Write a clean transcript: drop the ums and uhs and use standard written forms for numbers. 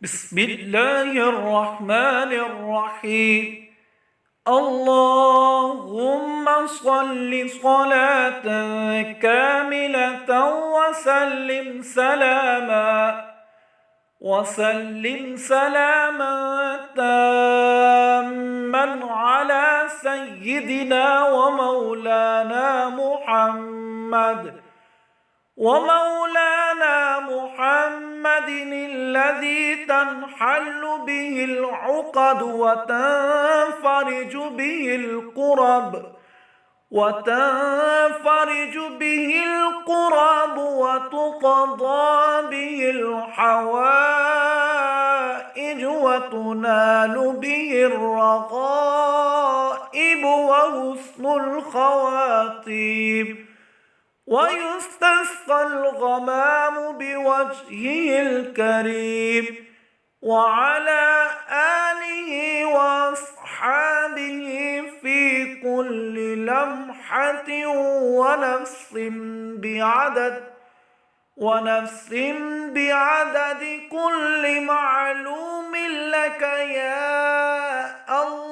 بسم الله الرحمن الرحيم. اللهم صل صلاة كاملة وسلم سلاما تاما على سيدنا ومولانا محمد الذي تنحل به العقد وتنفرج به القرب وتقضى به الحوائج وتنال به الرغائب وحسن الخواتيم، ويستسقى الغمام بوجهه الكريم وعلى آله وأصحابه في كل لمحة ونفس بعدد كل معلوم لك يا الله.